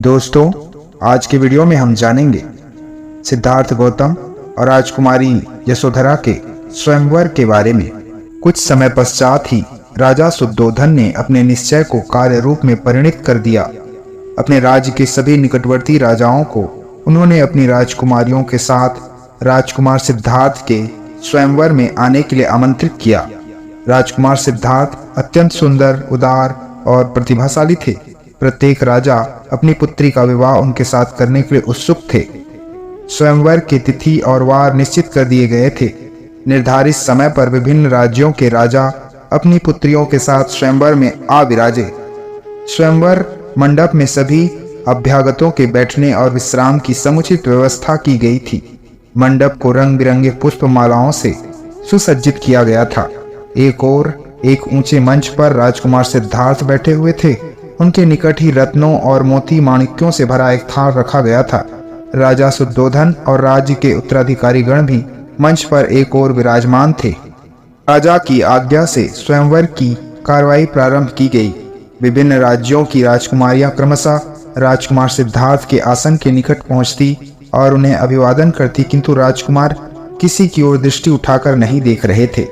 दोस्तों, आज के वीडियो में हम जानेंगे सिद्धार्थ गौतम और राजकुमारी यशोधरा के स्वयंवर के बारे में। कुछ समय पश्चात ही राजा शुद्धोधन ने अपने निश्चय को कार्य रूप में परिणत कर दिया। अपने राज्य के सभी निकटवर्ती राजाओं को उन्होंने अपनी राजकुमारियों के साथ राजकुमार सिद्धार्थ के स्वयंवर में आने के लिए आमंत्रित किया। राजकुमार सिद्धार्थ अत्यंत सुंदर, उदार और प्रतिभाशाली थे। प्रत्येक राजा अपनी पुत्री का विवाह उनके साथ करने के लिए उत्सुक थे। स्वयंवर की तिथि और वार निश्चित कर दिए गए थे। निर्धारित समय पर विभिन्न राज्यों के राजा अपनी पुत्रियों के साथ स्वयंवर में आ विराजे। स्वयंवर मंडप में सभी अभ्यागतों के बैठने और विश्राम की समुचित व्यवस्था की गई थी। मंडप को रंग बिरंगे पुष्प मालाओं से सुसज्जित किया गया था। एक ओर एक ऊंचे मंच पर राजकुमार सिद्धार्थ बैठे हुए थे। उनके निकट ही रत्नों और मोती माणिक्यों से भरा एक थाल रखा गया था। राजा शुद्धोधन और राज्य के उत्तराधिकारी गण भी मंच पर एक ओर विराजमान थे। राजा की आज्ञा से स्वयंवर की कार्रवाई प्रारंभ की गई। विभिन्न राज्यों की राजकुमारियां क्रमशः राजकुमार सिद्धार्थ के आसन के निकट पहुंचती और उन्हें अभिवादन करती, किंतु राजकुमार किसी की ओर दृष्टि उठाकर नहीं देख रहे थे।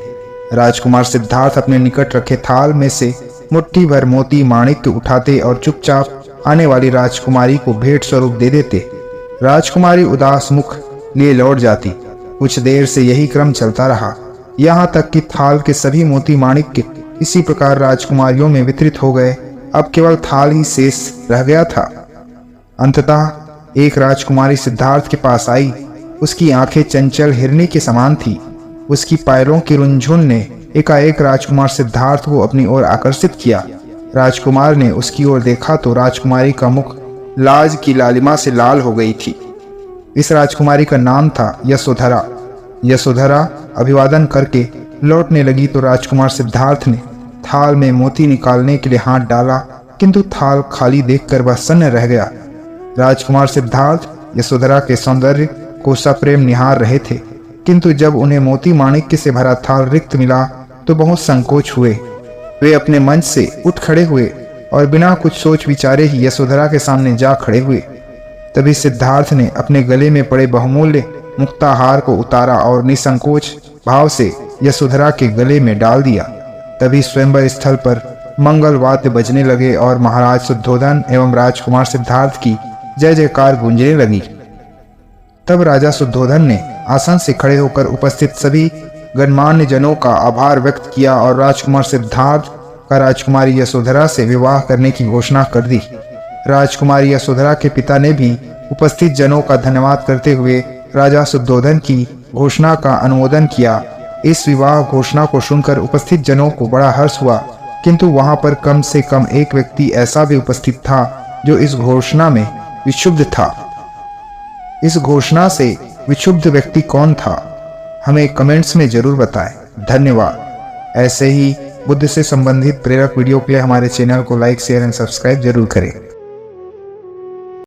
राजकुमार सिद्धार्थ अपने निकट रखे थाल में से मुट्ठी भर मोती माणिक्य उठाते और चुपचाप आने वाली राजकुमारी को भेंट स्वरूप दे देते। राजकुमारी उदास मुख लिए लौट जाती। कुछ देर से यही क्रम चलता रहा, यहाँ तक कि थाल के सभी मोती माणिक्य इसी प्रकार राजकुमारियों में वितरित हो गए। अब केवल थाल ही शेष रह गया था। अंततः एक राजकुमारी सिद्धार्थ के पास आई। उसकी आंखें चंचल हिरनी के समान थी। उसकी पैरों की रुंझुन ने एकाएक राजकुमार सिद्धार्थ को अपनी ओर आकर्षित किया। राजकुमार ने उसकी ओर देखा तो राजकुमारी का मुख लाज की लालिमा से लाल हो गई थी। इस राजकुमारी का नाम था यशोधरा। यशोधरा अभिवादन करके लौटने लगी तो राजकुमार सिद्धार्थ ने थाल में मोती निकालने के लिए हाथ डाला, किंतु थाल खाली देखकर वह सन्न रह गया। राजकुमार सिद्धार्थ यशोधरा के सौंदर्य को सप्रेम निहार रहे थे, किंतु जब उन्हें मोती माणिक्य से भरा थाल रिक्त मिला तो बहुत संकोच हुए। वे अपने मंच से उठ खड़े हुए और बिना कुछ सोच विचारे ही यशोधरा के सामने जा खड़े हुए। तभी सिद्धार्थ ने अपने गले में पड़े बहुमूल्य मुक्ताहार को उतारा और निसंकोच भाव से यशोधरा के गले में डाल दिया। तभी स्वयंवर स्थल पर मंगल वाद्य बजने लगे और महाराज शुद्धोधन एवं राजकुमार सिद्धार्थ की जय जयकार गूंजने लगी। तब राजा शुद्धोधन ने आसन से खड़े होकर उपस्थित सभी गणमान्य जनों का आभार व्यक्त किया और राजकुमार सिद्धार्थ का राजकुमारी यशोधरा से विवाह करने की घोषणा कर दी। राजकुमारी यशोधरा के पिता ने भी उपस्थित जनों का धन्यवाद करते हुए राजा शुद्धोधन की घोषणा का अनुमोदन किया। इस विवाह घोषणा को सुनकर उपस्थित जनों को बड़ा हर्ष हुआ, किंतु वहां पर कम से कम एक व्यक्ति ऐसा भी उपस्थित था जो इस घोषणा में विक्षुब्ध था। इस घोषणा से विक्षुब्ध व्यक्ति कौन था, हमें कमेंट्स में जरूर बताएं। धन्यवाद। ऐसे ही बुद्ध से संबंधित प्रेरक वीडियो के लिए हमारे चैनल को लाइक, शेयर एंड सब्सक्राइब जरूर करें।